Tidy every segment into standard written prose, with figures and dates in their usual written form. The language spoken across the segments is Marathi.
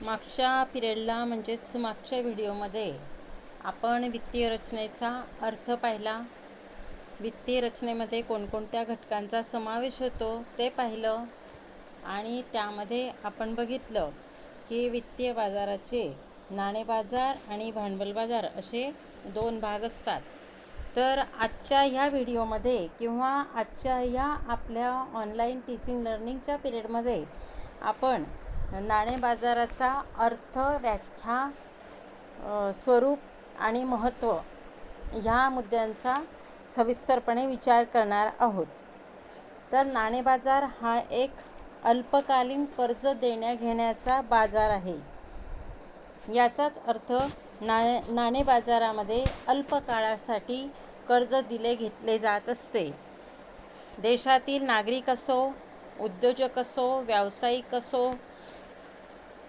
मागच्या पिरियडला म्हणजेच मागच्या व्हिडिओमध्ये आपण वित्तीय रचनेचा अर्थ पाहिला. वित्तीय रचनेमध्ये कोणकोणत्या घटकांचा समावेश होतो ते पाहिलं आणि त्यामध्ये आपण बघितलं की वित्तीय बाजाराचे नाणे बाजार आणि भांडवल बाजार असे दोन भाग असतात. तर आजच्या ह्या व्हिडिओमध्ये किंवा आजच्या ह्या आपल्या ऑनलाईन टीचिंग लर्निंगच्या पिरियडमध्ये आपण नाणे बाजाराचा अर्थ, व्याख्या, स्वरूप आणि महत्त्व ह्या मुद्द्यांचा सविस्तरपणे विचार करणार आहोत. तर नाणे बाजार हा एक अल्पकालीन कर्ज देण्या-घेण्याचा बाजार आहे. याचाच अर्थ नाणे बाजारामध्ये अल्प काळासाठी कर्ज दिले घेतले जात असते. देशातील नागरिक असो, उद्योजक असो, व्यावसायिक असो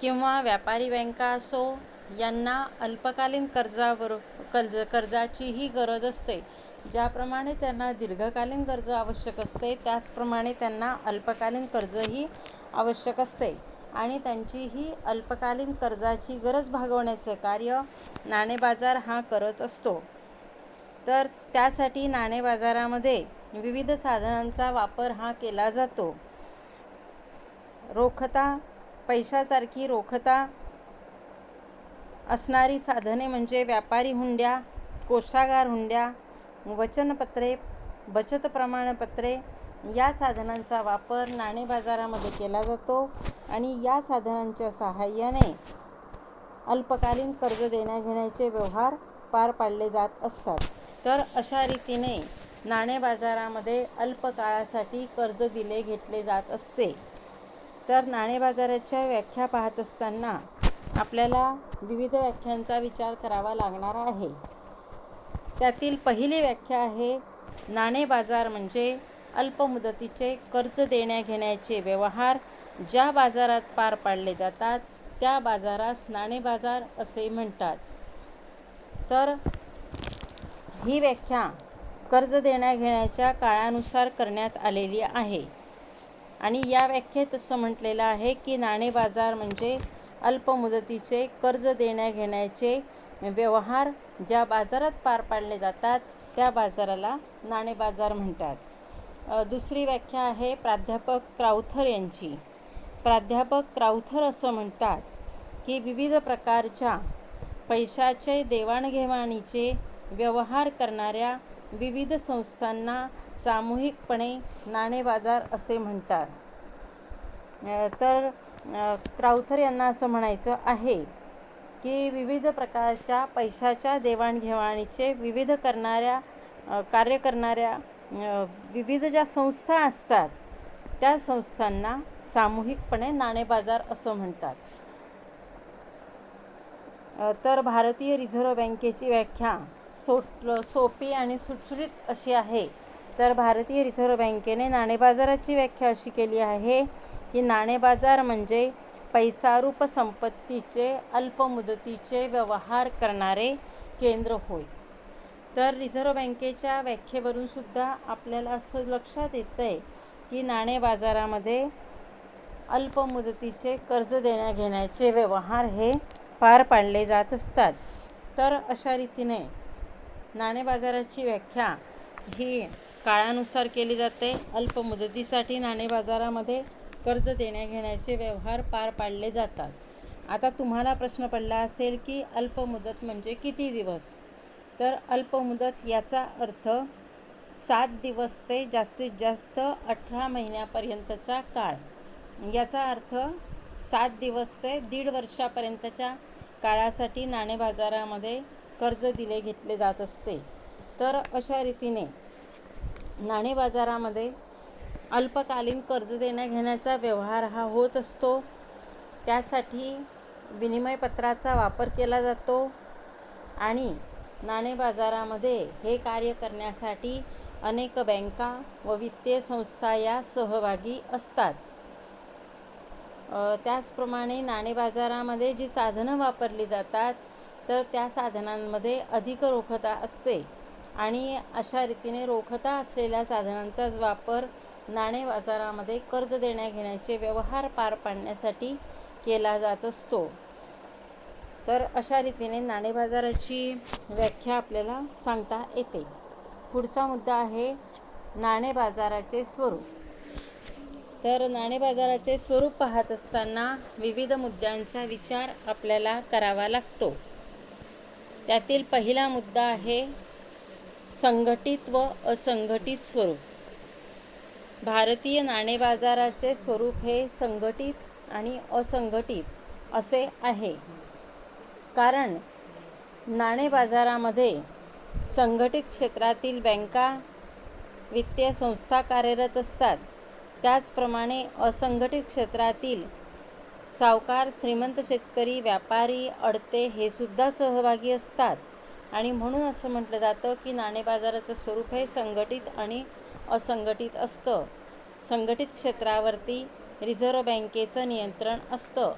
किंवा व्यापारी बँका असो, यांना अल्पकालीन कर्जाचीही गरज असते. ज्याप्रमाणे त्यांना दीर्घकालीन कर्ज आवश्यक असते, त्याचप्रमाणे त्यांना अल्पकालीन कर्जही आवश्यक असते आणि त्यांची ही अल्पकालीन कर्जाची गरज भागवण्याचं कार्य नाणे बाजार हा करत असतो. तर त्यासाठी नाणे बाजारामध्ये विविध साधनांचा वापर हा केला जातो. रोखता, पैशासारखी रोखता असणारी साधने म्हणजे व्यापारी हुंड्या, कोषागार हुंड्या, वचनपत्रे, बचत प्रमाणपत्रे या साधनांचा वापर नाणे बाजारामध्ये केला जातो आणि या साधनांच्या सहाय्याने अल्पकालीन कर्ज देण्या-घेण्याचे व्यवहार पार पाडले जात असतात. तर अशा रीतीने नाणे बाजारामध्ये अल्प काळासाठी कर्ज दिले घेतले जात असते. तर नाणे बाजाराच्या व्याख्या पाहत असताना आपल्याला विविध व्याख्यांचा विचार करावा लागणार आहे. त्यातील पहिली व्याख्या आहे, नाणे बाजार म्हणजे अल्पमुदतीचे कर्ज देण्या-घेण्याचे व्यवहार ज्या बाजारात पार पाडले जातात त्या बाजारास नाणे बाजार असे म्हणतात. तर ही व्याख्या कर्ज देण्या-घेण्याच्या काळानुसार करण्यात आलेली आहे आणि या व्याख्येत असं म्हटलेलं आहे की नाणे बाजार म्हणजे अल्पमुदतीचे कर्ज देण्या-घेण्याचे व्यवहार ज्या बाजारात पार पाडले जातात त्या बाजाराला नाणे बाजार म्हणतात. दुसरी व्याख्या आहे प्राध्यापक क्राउथर यांची. प्राध्यापक क्राउथर असं म्हणतात की विविध प्रकारच्या पैशाचे देवाणघेवाणीचे व्यवहार करणाऱ्या विविध संस्थांना सामूहिकपणे नाणे बाजार असे म्हणतात. तर क्राउथर यांना असं म्हणायचं आहे की विविध प्रकारच्या पैशाच्या देवाणघेवाणीचे कार्य करणाऱ्या विविध ज्या संस्था असतात त्या संस्थांना सामूहिकपणे नाणे बाजार असं म्हणतात. तर भारतीय रिझर्व्ह बँकेची व्याख्या सोपी आणि सुटसुटीत अशी आहे. तर भारतीय रिझर्व्ह बँकेने नाणे बाजाराची व्याख्या अशी केली आहे की नाणे बाजार म्हणजे पैसारूप संपत्तीचे अल्पमुदतीचे व्यवहार करणारे केंद्र होय. तर रिझर्व्ह बँकेच्या व्याख्येवरून सुद्धा आपल्याला असं लक्षात येतं आहे की नाणे बाजारामध्ये अल्पमुदतीचे कर्ज देण्या-घेण्याचे व्यवहार हे पार पाडले जात असतात. तर अशा रीतीने नाणे बाजाराची व्याख्या ही काळानुसार केली जाते. अल्पमुदतीसाठी नाणे बाजारामध्ये कर्ज देण्या-घेण्याचे व्यवहार पार पाडले जातात. आता तुम्हाला प्रश्न पडला असेल की अल्पमुदत म्हणजे किती दिवस? तर अल्पमुदत याचा अर्थ 7 दिवस ते जास्तीत जास्त 18 महिन्यापर्यंतचा काळ. याचा अर्थ 7 दिवस ते 1.5 वर्षापर्यंतच्या काळासाठी नाणे बाजारामध्ये कर्ज दिले घेतले जात असते. तर अशा रीतीने नाणे बाजारामध्ये अल्पकालीन कर्ज देण्या-घेण्याचा व्यवहार हा होत असतो. त्यासाठी विनिमयपत्राचा वापर केला जातो आणि नाणे बाजारामध्ये हे कार्य करण्यासाठी अनेक बँका व वित्तीय संस्था या सहभागी असतात. त्याचप्रमाणे नाणे बाजारामध्ये जी साधनं वापरली जातात तर त्या साधनांमध्ये अधिक रोखता असते आणि अशा रीतीने रोखता असलेल्या साधनांचाच वापर नाणे बाजारामध्ये कर्ज देण्या-घेण्याचे व्यवहार पार पाडण्यासाठी केला जात असतो. तर अशा रीतीने नाणे बाजाराची व्याख्या आपल्याला सांगता येते. पुढचा मुद्दा आहे नाणे बाजाराचे स्वरूप. तर नाणे बाजाराचे स्वरूप पाहत असताना विविध मुद्द्यांचा विचार आपल्याला करावा लागतो. त्यातील पहिला मुद्दा आहे संघटित व असंघटित स्वरूप. भारतीय नाणे बाजाराचे स्वरूप हे संघटित आणि असंघटित असे आहे. कारण नाणे बाजारामध्ये संघटित क्षेत्रातील बँका, वित्तीय संस्था कार्यरत असतात. त्याचप्रमाणे असंघटित क्षेत्रातील सावकार, श्रीमंत शेतकरी, व्यापारी, अडते हे सुद्धा सहभागी असतात. आणि म्हणून असं म्हटलं जातं की नाणे बाजाराचं स्वरूप हे संघटित आणि असंघटित असतं. संघटित क्षेत्रावरती रिझर्व्ह बँकेचं नियंत्रण असतं.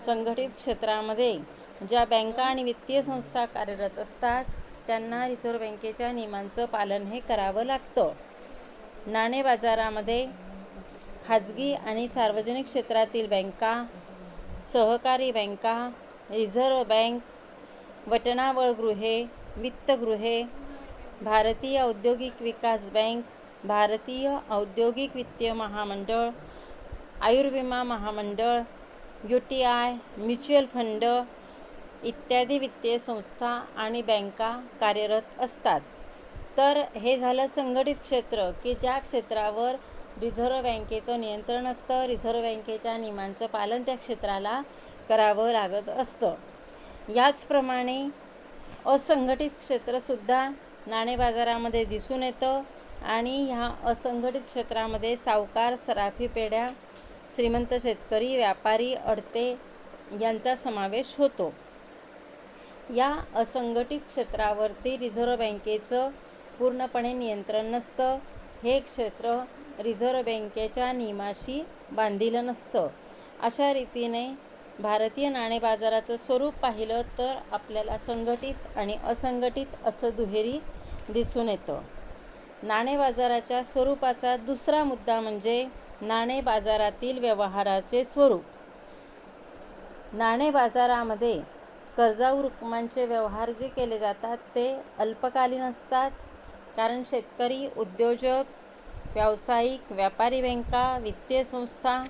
संघटित क्षेत्रामध्ये ज्या बँका आणि वित्तीय संस्था कार्यरत असतात त्यांना रिझर्व्ह बँकेच्या नियमांचं पालन हे करावं लागतं. नाणे बाजारामध्ये खाजगी आणि सार्वजनिक क्षेत्रातील बँका, सहकारी बँका, रिझर्व्ह बँक, वटणावळगृहे, वित्तगृहे, भारतीय औद्योगिक विकास बँक, भारतीय औद्योगिक वित्तीय महामंडळ, आयुर्विमा महामंडळ, UTI, म्युच्युअल फंड इत्यादी वित्तीय संस्था आणि बँका कार्यरत असतात. तर हे झालं संघटित क्षेत्र की ज्या क्षेत्रावर रिझर्व्ह बँकेचं नियंत्रण असतं. रिझर्व्ह बँकेच्या नियमांचं पालन त्या क्षेत्राला करावं लागत असतं. याचप्रमाणे असंघटित क्षेत्रसुद्धा नाणे बाजारामध्ये दिसून येतं. आणि ह्या असंघटित क्षेत्रामध्ये सावकार, सराफी पेढ्या, श्रीमंत शेतकरी, व्यापारी, अडते यांचा समावेश होतो. या असंघटित क्षेत्रावरती रिझर्व्ह बँकेचं पूर्णपणे नियंत्रण नसतं. हे क्षेत्र रिझर्व्ह बँकेच्या नियमाशी बांधीलं नसतं. अशा रीतीने भारतीय नाणे बाजाराचं स्वरूप पाहिलं तर आपल्याला संघटित आणि असंघटित असं दुहेरी दिसून येतं. नाणे बाजाराच्या स्वरूपाचा दुसरा मुद्दा म्हणजे नाणे बाजारातील व्यवहाराचे स्वरूप. नाणे बाजारामध्ये कर्जाऊ रकमांचे व्यवहार जे केले जातात ते अल्पकालीन असतात. कारण शेतकरी, उद्योजक, व्यावसायिक, व्यापारी बँका, वित्तीय संस्था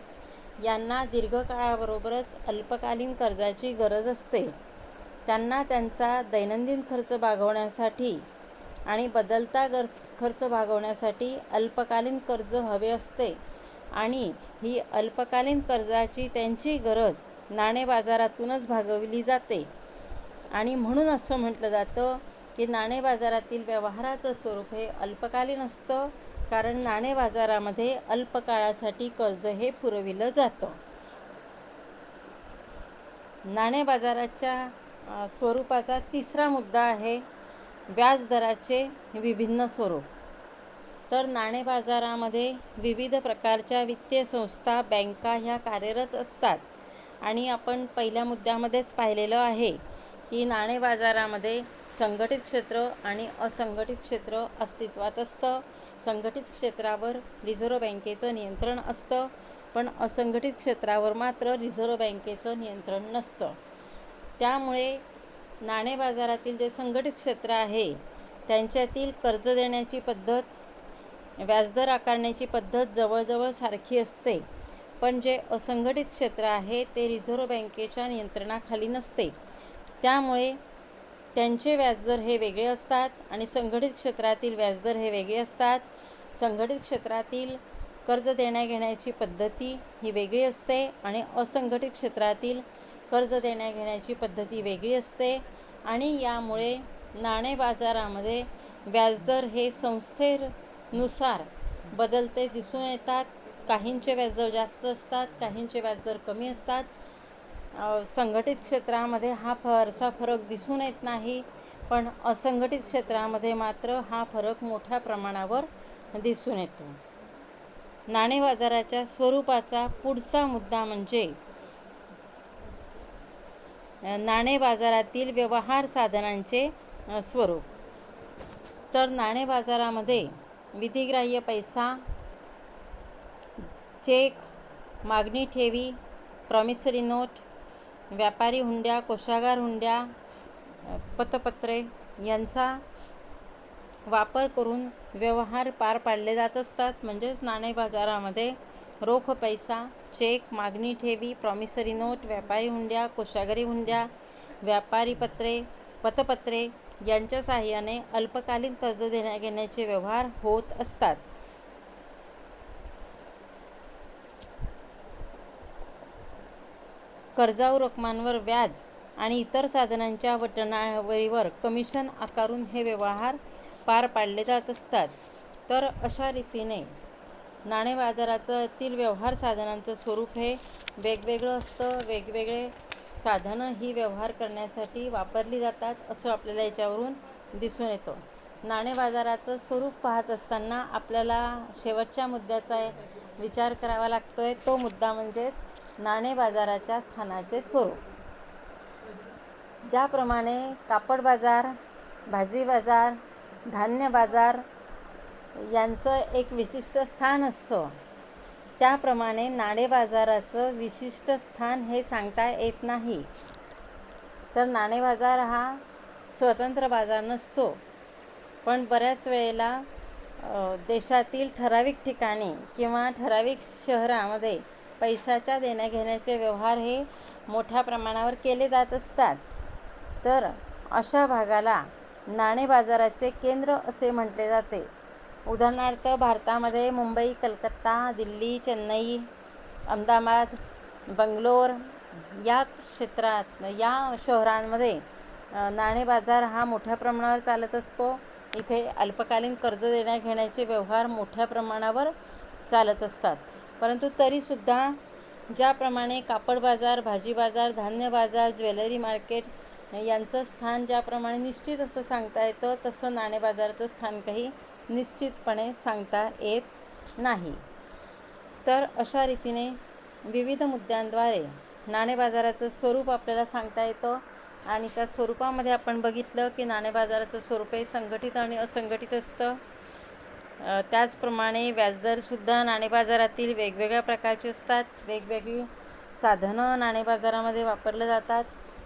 यांना दीर्घकाळाबरोबरच अल्पकालीन कर्जाची गरज असते. त्यांना त्यांचा दैनंदिन खर्च भागवण्यासाठी आणि बदलता खर्च भागवण्यासाठी अल्पकालीन कर्ज हवे असते. आणि ही अल्पकालीन कर्जाची त्यांची गरज नाणे बाजारातूनच भागवली जाते. आणि म्हणून असं म्हटलं जातं की नाणे बाजारातील व्यवहाराचं स्वरूप हे अल्पकालीन असतं. कारण नाणे बाजारामध्ये अल्पकाळासाठी कर्ज हे पुरविलं जातं. नाणे बाजाराच्या स्वरूपाचा तिसरा मुद्दा आहे व्याजदराचे विभिन्न स्वरूप. तर नाणे बाजारामध्ये विविध प्रकारच्या वित्तीय संस्था, बँका ह्या कार्यरत असतात. आणि आपण पहिल्या मुद्द्यामध्येच पाहिलेलं आहे की नाणे बाजारामध्ये संघटित क्षेत्र आणि असंघटित क्षेत्र अस्तित्वात असतं. संघटित क्षेत्रावर रिझर्व्ह बँकेचं नियंत्रण असतं, पण असंघटित क्षेत्रावर मात्र रिझर्व्ह बँकेचं नियंत्रण नसतं. त्यामुळे नाणे बाजारातील जे संघटित क्षेत्र आहे त्यांच्यातील कर्ज देण्याची पद्धत, व्याजदर आकारण्याची पद्धत जवळजवळ सारखी असते. पण जे असंघटित क्षेत्र आहे ते रिझर्व्ह बँकेच्या नियंत्रणाखाली नसते. त्यामुळे त्यांचे व्याजदर हे वेगळे असतात आणि संघटित क्षेत्रातील व्याजदर हे वेगळे असतात. संघटित क्षेत्रातील कर्ज देण्याघेण्याची पद्धती ही वेगळी असते आणि असंघटित क्षेत्रातील कर्ज देण्याघेण्याची पद्धती वेगळी असते. आणि यामुळे नाणे बाजारामध्ये व्याजदर हे संस्थेनुसार बदलते दिसून येतात. काहींचे व्याजदर जास्त असतात, काहींचे व्याजदर कमी असतात. संघटित क्षेत्रामध्ये हा फारसा फरक दिसून येत नाही, पण असंघटित क्षेत्रामध्ये मात्र हा फरक मोठ्या प्रमाणावर दिसून येतो. नाणे बाजाराच्या स्वरूपाचा पुढचा मुद्दा म्हणजे नाणे बाजारातील व्यवहार साधनांचे स्वरूप. तर नाणे बाजारामध्ये विधिग्राह्य पैसा, चेक, मागणी ठेवी, प्रॉमिसरी नोट, व्यापारी हुंड्या, कोशागार हुंड्या, पतपत्रे यांचा वापर करून व्यवहार पार पाडले जात असतात. म्हणजेच नाणे बाजारामध्ये रोख पैसा, चेक, मागणी ठेवी, प्रॉमिसरी नोट, व्यापारी हुंड्या, कोशागारी हुंड्या, व्यापारी पत्रे, पतपत्रे यांच्या साहाय्याने अल्पकालीन कर्ज घेण्याचे व्यवहार होत असतात. कर्जाऊ रकमांवर व्याज आणि इतर साधनांच्या वटणावरीवर कमिशन आकारून हे व्यवहार पार पाडले जात असतात. तर अशा रीतीने नाणे बाजारातील व्यवहार साधनांचं स्वरूप हे वेगवेगळं असतं. वेगवेगळे साधनं ही व्यवहार करण्यासाठी वापरली जातात असं आपल्याला याच्यावरून दिसून येतं. नाणे बाजाराचं स्वरूप पाहत असताना आपल्याला शेवटच्या मुद्द्याचा विचार करावा लागतो आहे. तो मुद्दा म्हणजेच नाणे बाजाराच्या स्थानाचे स्वरूप. ज्याप्रमाणे कापड बाजार, भाजी बाजार, धान्य बाजार यांचं एक विशिष्ट स्थान असतं, त्याप्रमाणे नाणे बाजाराचं विशिष्ट स्थान हे सांगता येत नाही. तर नाणे बाजार हा स्वतंत्र बाजार नसतो, पण बऱ्याच वेळेला देशातील ठराविक ठिकाणी किंवा ठराविक शहरामध्ये पैशाच्या देण्याघेण्याचे व्यवहार हे मोठ्या प्रमाणावर केले जात असतात. तर अशा भागाला नाणे बाजाराचे केंद्र असे म्हटले जाते. उदाहरणार्थ भारतामध्ये मुंबई, कलकत्ता, दिल्ली, चेन्नई, अहमदाबाद, बंगलोर या क्षेत्रात, या शहरांमध्ये नाणे बाजार हा मोठ्या प्रमाणावर चालत असतो. इथे अल्पकालीन कर्ज देण्याघेण्याचे व्यवहार मोठ्या प्रमाणावर चालत असतात. परंतु तरीसुद्धा ज्याप्रमाणे कापड बाजार, भाजी बाजार, धान्य बाजार, ज्वेलरी मार्केट यांचं स्थान ज्याप्रमाणे निश्चित असं सांगता येतं, तसं नाणे बाजाराचं स्थान काही निश्चितपणे सांगता येत नाही. तर अशा रीतीने विविध मुद्द्यांद्वारे नाणे बाजाराचं स्वरूप आपल्याला सांगता येतं. आणि त्या स्वरूपामध्ये आपण बघितलं की नाणे बाजाराचं स्वरूप हे संघटित आणि असंघटित असतं. त्याचप्रमाणे व्याजदरसुद्धा नाणे बाजारातील वेगवेगळ्या प्रकारचे असतात. वेगवेगळी साधनं नाणे बाजारामध्ये वापरले जातात.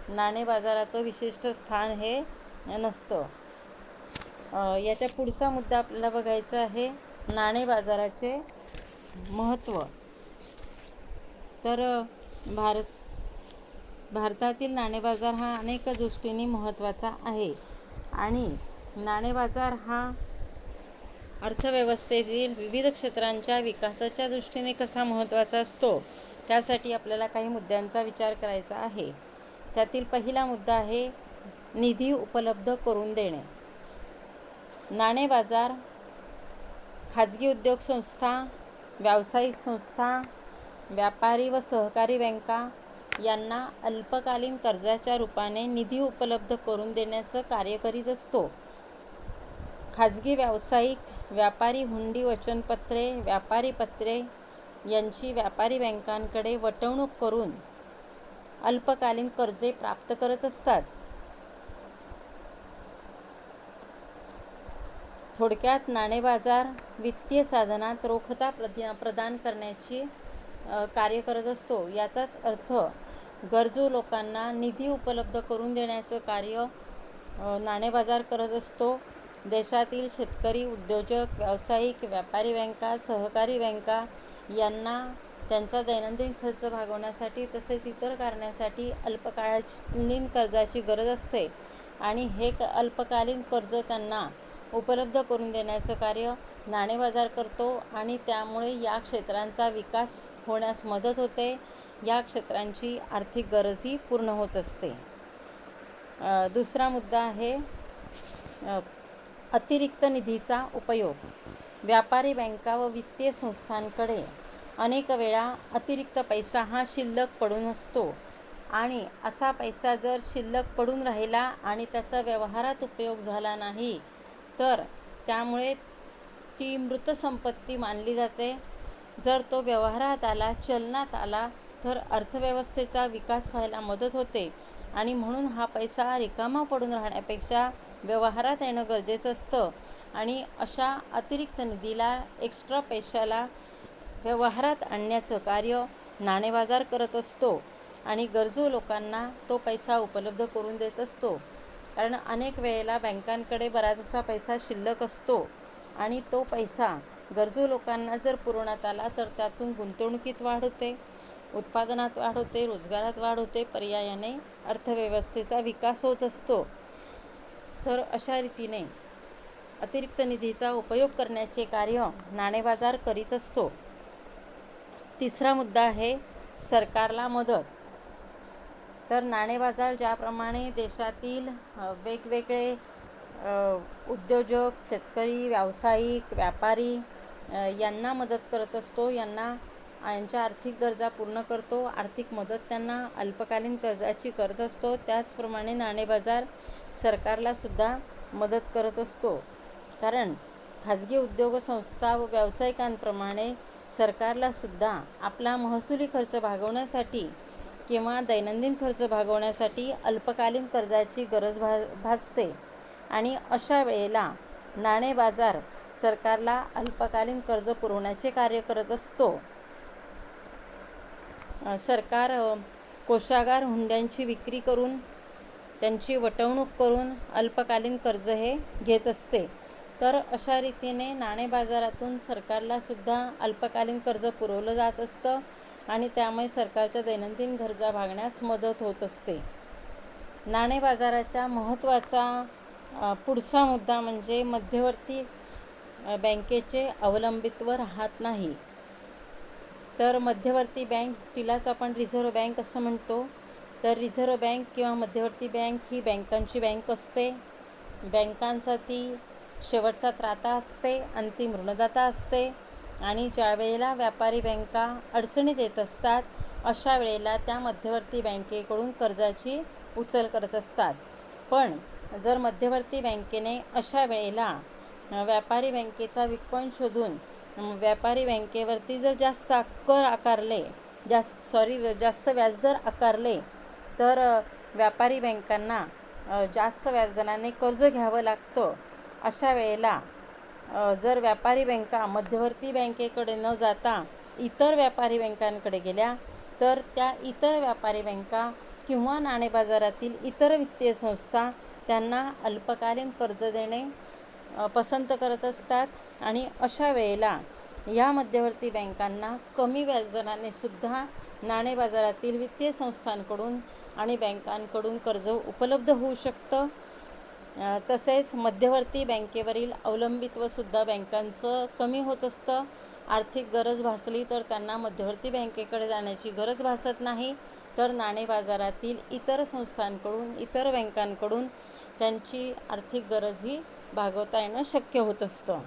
नाणे बाजाराचं विशिष्ट स्थान हे नसतं. याच्या पुढचा मुद्दा आपल्याला बघायचा आहे नाणे बाजाराचे महत्त्व. तर भारतातील नाणे बाजार हा अनेक दृष्टीने महत्त्वाचा आहे. आणि नाणे बाजार हा अर्थव्यवस्थेतील विविध क्षेत्रांच्या विकासाच्या दृष्टीने कसा महत्त्वाचा असतो, त्यासाठी आपल्याला काही मुद्द्यांचा विचार करायचा आहे. त्यातील पहिला मुद्दा आहे निधी उपलब्ध करून देणे. नाणे बाजार खाजगी उद्योग संस्था, व्यावसायिक संस्था, व्यापारी व सहकारी बँका यांना अल्पकालीन कर्जाच्या रूपाने निधी उपलब्ध करून देण्याचं कार्य करीत असतो. खाजगी व्यावसायिक, व्यापारी हुंडी वचनपत्रे, व्यापारी पत्रे यांची व्यापारी बँकांकडे वटवणूक करून अल्पकालीन कर्जे प्राप्त करत असतात. थोडक्यात नाणे बाजार वित्तीय साधनात रोखता प्रदान करण्याची कार्य करत असतो. याचाच अर्थ गरजू लोकांना निधी उपलब्ध करून देण्याचं कार्य नाणे बाजार करत असतो. देशातील शेतकरी, उद्योजक, व्यावसायिक, व्यापारी बँका, सहकारी बँका यांना त्यांचा दैनंदिन खर्च भागवण्यासाठी तसेच इतर कारणासाठी अल्पकालीन कर्जाची गरज असते. आणि हे अल्पकालीन कर्ज त्यांना उपलब्ध करून देण्याचं कार्य नाणे बाजार करतो. आणि त्यामुळे या क्षेत्रांचा विकास होण्यास मदत होते. या क्षेत्रांची आर्थिक गरजही पूर्ण होत असते. दुसरा मुद्दा आहे अतिरिक्त निधीचा उपयोग. व्यापारी बँका व वित्तीय संस्थांकडे अनेक वेळा अतिरिक्त पैसा हा शिल्लक पडून असतो. आणि असा पैसा जर शिल्लक पडून राहिला आणि त्याचा व्यवहारात उपयोग झाला नाही तर त्यामुळे ती मृत संपत्ती मानली जाते. जर तो व्यवहारात आला, चलनात आला तर अर्थव्यवस्थेचा विकास व्हायला मदत होते. आणि म्हणून हा पैसा रिकामा पडून राहण्यापेक्षा व्यवहारात येणं गरजेचं असतं. आणि अशा अतिरिक्त निधीला, एक्स्ट्रा पैशाला व्यवहारात आणण्याचं कार्य नाणे बाजार करत असतो. आणि गरजू लोकांना तो पैसा उपलब्ध करून देत असतो. कारण अनेक वेळेला बँकांकडे बराचसा पैसा शिल्लक असतो आणि तो पैसा गरजू लोकांना जर पुरवण्यात आला तर त्यातून गुंतवणुकीत वाढ होते, उत्पादनात वाढ होते, रोजगारात वाढ होते, पर्यायाने अर्थव्यवस्थेचा विकास होत असतो. तर अशा रीतीने अतिरिक्त निधीचा उपयोग करण्याचे कार्य नाणेबाजार करीत असतो. तिसरा मुद्दा आहे सरकारला मदत. तर नाणेबाजार ज्याप्रमाणे देशातील वेगवेगळे उद्योजक, शेतकरी, व्यावसायिक, व्यापारी यांना मदत करत असतो, यांच्या आर्थिक गरजा पूर्ण करतो, आर्थिक मदत त्यांना अल्पकालीन कर्जाची करत असतो, त्याचप्रमाणे नाणेबाजार सरकारलासुद्धा मदत करत असतो. कारण खाजगी उद्योग संस्था व व्यावसायिकांप्रमाणे सरकारलासुद्धा आपला महसुली खर्च भागवण्यासाठी किंवा दैनंदिन खर्च भागवण्यासाठी अल्पकालीन कर्जाची गरज भासते आणि अशा वेळेला नाणेबाजार सरकारला अल्पकालीन कर्ज पुरवण्याचे कार्य करत असतो. सरकार कोषागार हुंड्यांची विक्री करून त्यांची वटवणूक करून अल्पकालीन कर्ज हे घेत असते. तर अशा रीतीने नाणेबाजारातून सरकारलासुद्धा अल्पकालीन कर्ज पुरवलं जात असतं आणि त्यामुळे सरकारच्या दैनंदिन गरजा भागण्यास मदत होत असते. नाणेबाजाराच्या महत्त्वाचा पुढचा मुद्दा म्हणजे मध्यवर्ती बँकेचे अवलंबित्व राहत नाही. तर मध्यवर्ती बँक, तिलाच आपण रिझर्व्ह बँक असं म्हणतो. तर रिझर्व्ह बँक किंवा मध्यवर्ती बँक ही बँकांची बँक असते. बँकांचा ती शेवटचा त्राता असते, अंतिम ऋणदाता असते आणि ज्या वेळेला व्यापारी बँका अडचणीत येत असतात अशा वेळेला त्या मध्यवर्ती बँकेकडून कर्जाची उचल करत असतात. पण जर मध्यवर्ती बँकेने अशा वेळेला व्यापारी बँकेचा वीक पॉईंट शोधून व्यापारी बँकेवरती जर जास्त व्याजदर आकारले तर व्यापारी बँकांना जास्त व्याजदराने कर्ज घ्यावं लागतं. अशा वेळेला जर व्यापारी बँका मध्यवर्ती बँकेकडे न जाता इतर व्यापारी बँकांकडे गेल्या तर त्या इतर व्यापारी बँका किंवा नाणेबाजारातील इतर वित्तीय संस्था त्यांना अल्पकालीन कर्ज देणे पसंत करत असतात आणि अशा वेळेला या मध्यवर्ती बँकांना कमी व्याजदराने सुद्धा नाणेबाजारातील वित्तीय संस्थांकडून आणि बँकांकडून कर्ज उपलब्ध होऊ शकतं. तसेच मध्यवर्ती बँकेवरील अवलंबित्वसुद्धा बँकांचं कमी होत असतं. आर्थिक गरज भासली तर त्यांना मध्यवर्ती बँकेकडे जाण्याची गरज भासत नाही, तर नाणेबाजारातील इतर संस्थांकडून, इतर बँकांकडून त्यांची आर्थिक गरजही भागवता येणं शक्य होत असतं.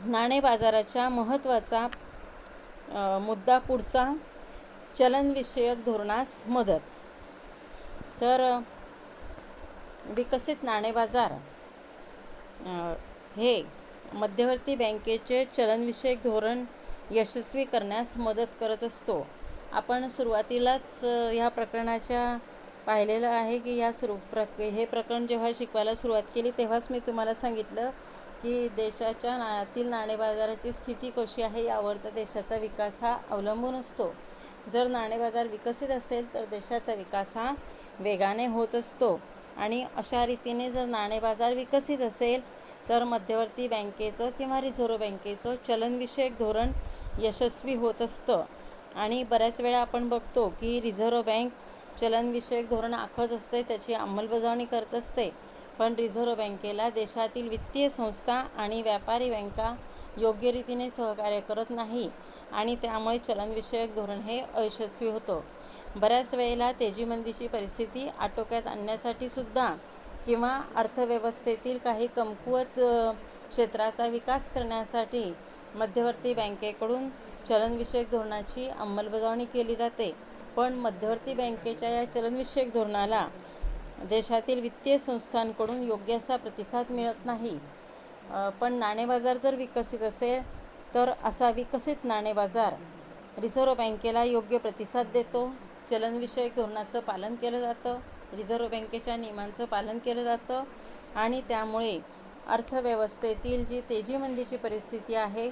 नाणेबाजाराच्या महत्त्वाचा मुद्दा पुढचा चलनविषयक धोरणास मदत. तर विकसित नाणेबाजार हे मध्यवर्ती बँकेचे चलनविषयक धोरण यशस्वी करण्यास मदत करत असतो. आपण सुरुवातीलाच ह्या प्रकरणाच्या पाहिलेलं आहे की हे प्रकरण जेव्हा शिकवायला सुरुवात केली तेव्हाच मी तुम्हाला सांगितलं की देशाच्या नाणेबाजाराची स्थिती कशी आहे यावर तर देशाचा विकास हा अवलंबून असतो. जर नाणेबाजार विकसित असेल तर देशाचा विकास हा वेगाने होत असतो आणि अशा रीतीने जर नाणेबाजार विकसित असेल तर मध्यवर्ती बँकेचं किंवा रिझर्व्ह बँकेचं चलनविषयक धोरण यशस्वी होत असतं. आणि बऱ्याच वेळा आपण बघतो की रिझर्व्ह बँक चलनविषयक धोरण आखत असते, त्याची अंमलबजावणी करत असते, पण रिझर्व्ह बँकेला देशातील वित्तीय संस्था आणि व्यापारी बँका योग्य रीतीने सहकार्य करत नाही आणि त्यामुळे चलनविषयक धोरण हे अयशस्वी होतं. बऱ्याच वेळेला तेजीमंदीची परिस्थिती आटोक्यात आणण्यासाठी सुद्धा किंवा अर्थव्यवस्थेतील काही कमकुवत क्षेत्राचा विकास करण्यासाठी मध्यवर्ती बँकेकडून चलनविषयक धोरणाची अंमलबजावणी केली जाते. पण मध्यवर्ती बँकेच्या या चलनविषयक धोरणाला देशातील वित्तीय संस्थांकडून योग्य असा प्रतिसाद मिळत नाही. पण नाणेबाजार जर विकसित असेल तर असा विकसित नाणेबाजार रिझर्व्ह बँकेला योग्य प्रतिसाद देतो. चलनविषयक धोरणाचं पालन केलं जातं, रिझर्व्ह बँकेच्या नियमांचं पालन केलं जातं आणि त्यामुळे अर्थव्यवस्थेतील जी तेजीमंदीची परिस्थिती आहे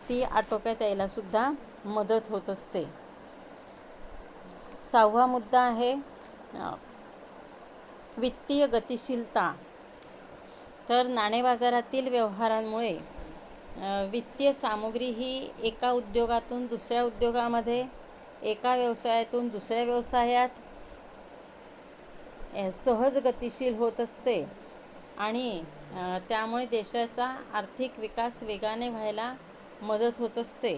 ती आटोक्यात यायलासुद्धा मदत होत असते. 6वा मुद्दा आहे वित्तीय गतिशीलता. तर नाणे बाजारातील व्यवहारांमुळे वित्तीय सामुग्री ही एका उद्योगातून दुसऱ्या उद्योगामध्ये, एका व्यवसायातून दुसऱ्या व्यवसायात सहज गतिशील होत असते आणि त्यामुळे देशाचा आर्थिक विकास वेगाने व्हायला मदत होत असते.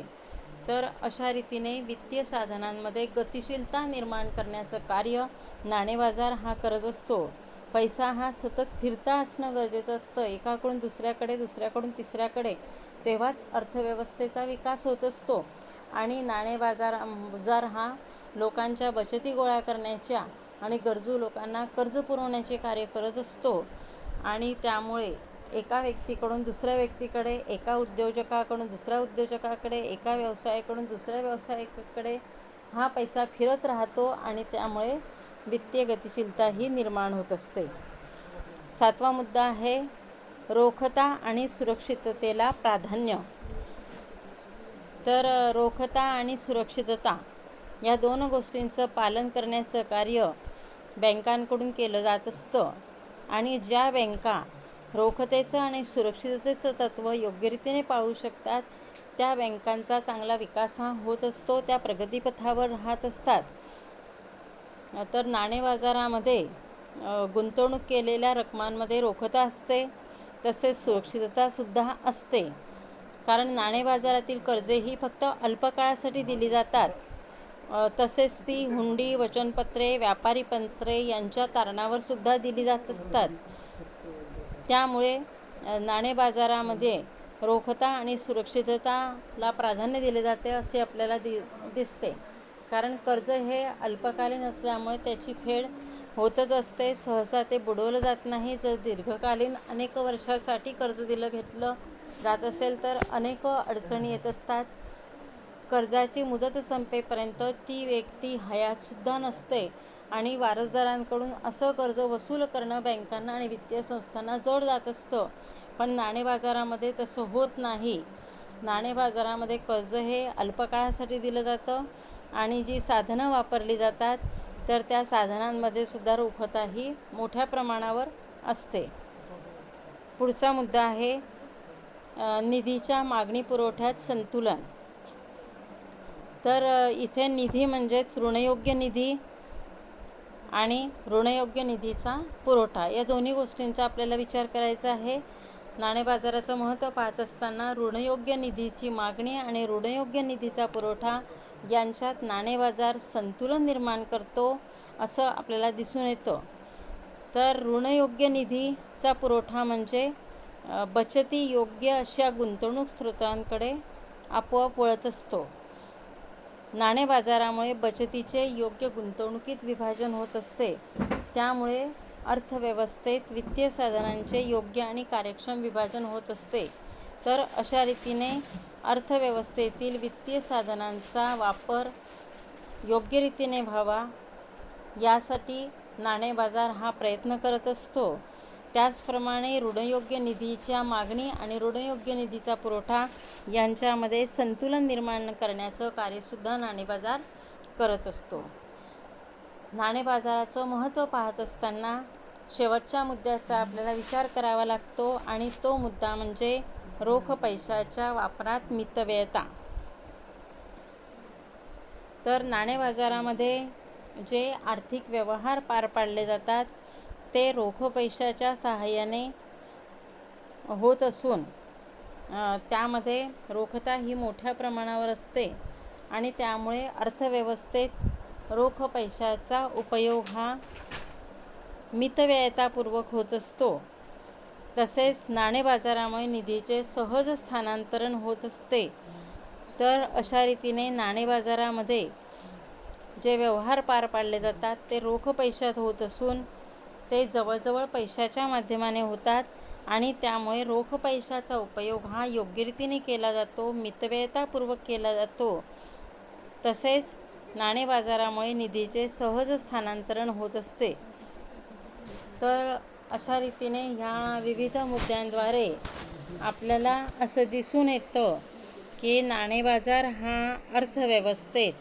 तर अशा रीतीने वित्तीय साधनांमध्ये गतिशीलता निर्माण करण्याचं कार्य नाणे बाजार हा करत असतो. पैसा हा सतत फिरता असणं गरजेचं असतं, एकाकडून दुसऱ्याकडे, दुसऱ्याकडून तिसऱ्याकडे, तेव्हाच अर्थव्यवस्थेचा विकास होत असतो. आणि नाणे बाजार हा लोकांच्या बचती गोळा करण्याच्या आणि गरजू लोकांना कर्ज पुरवण्याचे कार्य करत असतो. आणि त्यामुळे एका व्यक्तीकडून दुसऱ्या व्यक्तीकडे, एका उद्योजकाकडून दुसऱ्या उद्योजकाकडे, एका व्यवसायाकडून दुसऱ्या व्यवसायाकडे हा पैसा फिरत राहतो आणि त्यामुळे वित्तीय गतिशीलता ही निर्माण होत असते. 7वा मुद्दा आहे रोखता आणि सुरक्षिततेला प्राधान्य. तर रोखता आणि सुरक्षितता या 2 गोष्टींचं पालन करण्याचं कार्य बँकांकडून केलं जात असतं. आणि ज्या बँका रोखतेचं आणि सुरक्षिततेचं तत्त्व योग्यरीतीने पाळू शकतात त्या बँकांचा चांगला विकास हा होत असतो, त्या प्रगतीपथावर राहत असतात. तर नाणे बाजारामध्ये गुंतवणूक केलेल्या रकमांमध्ये रोखता असते, तसेच सुरक्षिततासुद्धा असते. कारण नाणे बाजारातील कर्जे ही फक्त अल्पकाळासाठी दिली जातात. तसेच ती हुंडी, वचनपत्रे, व्यापारी पत्रे यांच्या तारणावर सुद्धा दिली जात असतात. त्यामुळे नाणे बाजारामध्ये रोखता आणि सुरक्षितताला प्राधान्य दिले जाते असे आपल्याला दिसते. कारण कर्ज हे अल्पकालीन असल्यामुळे त्याची फेड होतच असते, सहसा ते बुडवलं जात नाही. जर दीर्घकालीन अनेक वर्षासाठी कर्ज घेतलं जात असेल तर अनेक अडचणी येत असतात. कर्जाची मुदत संपेपर्यंत ती व्यक्ती हयातसुद्धा नसते आणि वारसदारांकडून असं कर्ज वसूल करणं बँकांना आणि वित्तीय संस्थांना जड जात असतं. पण नाणे बाजारामध्ये तसं होत नाही. नाणे बाजारामध्ये कर्ज हे अल्पकाळासाठी दिलं जातं आणि जी साधनं वापरली जातात तर त्या साधनांमध्ये सुद्धा रोखता ही मोठ्या प्रमाणावर असते. पुढचा मुद्दा आहे निधीच्या मागणी पुरवठ्यात संतुलन. तर इथे निधी म्हणजेच ऋणयोग्य निधी आणि ऋणयोग्य निधीचा पुरवठा या दोन्ही गोष्टींचा आपल्याला विचार करायचा आहे. नाणे बाजाराचं महत्त्व पाहत असताना ऋणयोग्य निधीची मागणी आणि ऋणयोग्य निधीचा पुरवठा यांच्यात नाणे बाजार संतुलन निर्माण करतो असं आपल्याला दिसून येतं. तर ऋणयोग्य निधीचा पुरवठा म्हणजे बचती योग्य अशा गुंतवणूक स्रोतांकडे आपोआप वळत असतो. नाणे बाजारामुळे बचतीचे योग्य गुंतवणुकीत विभाजन होत असते. त्यामुळे अर्थव्यवस्थेत वित्तीय साधनांचे योग्य आणि कार्यक्षम विभाजन होत असते. तर अशा रीतीने अर्थव्यवस्थेतील वित्तीय साधनांचा वापर योग्य रीतीने व्हावा यासाठी नाणे बाजार हा प्रयत्न करत असतो. त्याचप्रमाणे ऋणयोग्य निधीच्या मागणी आणि ऋणयोग्य निधीचा पुरवठा यांच्यामध्ये संतुलन निर्माण करण्याचं कार्यसुद्धा नाणे बाजार करत असतो. नाणे बाजाराचं महत्त्व पाहत असताना शेवटच्या मुद्द्याचा आपल्याला विचार करावा लागतो आणि तो मुद्दा म्हणजे रोख पैशाच्या वापरात मितव्ययता. तर नाणे बाजारामध्ये जे आर्थिक व्यवहार पार पाडले जातात ते रोख पैशाच्या सहाय्याने होत असून त्यामध्ये रोखता ही मोठ्या प्रमाणावर असते आणि त्यामुळे अर्थव्यवस्थेत रोख पैशाचा उपयोग हा मितव्ययतापूर्वक होत असतो. तसेच नाणे बाजारामुळे निधीचे सहज स्थानांतरण होत असते. तर अशा रीतीने नाणे बाजारामध्ये जे व्यवहार पार पाडले जातात ते रोख पैशात होत असून ते जवळजवळ पैशाच्या माध्यमाने होतात आणि त्यामुळे रोख पैशाचा उपयोग हा योग्य रीतीने केला जातो, मितव्ययतापूर्वक केला जातो. तसेच नाणे बाजारामुळे निधीचे सहज स्थानांतरण होत असते. तर अशा रीतीने ह्या विविध मुद्द्यांद्वारे आपल्याला असं दिसून येतं की नाणे बाजार हा अर्थव्यवस्थेत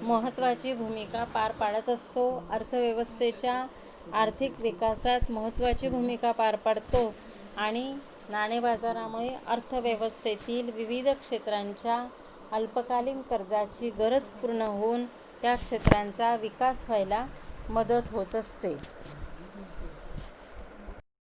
महत्त्वाची भूमिका पार पाडत असतो. अर्थव्यवस्थेच्या आर्थिक विकासात महत्त्वाची भूमिका पार पाडतो आणि नाणे बाजारामुळे अर्थव्यवस्थेतील विविध क्षेत्रांच्या अल्पकालीन कर्जाची गरज पूर्ण होऊन त्या क्षेत्रांचा विकास व्हायला मदत होत असते.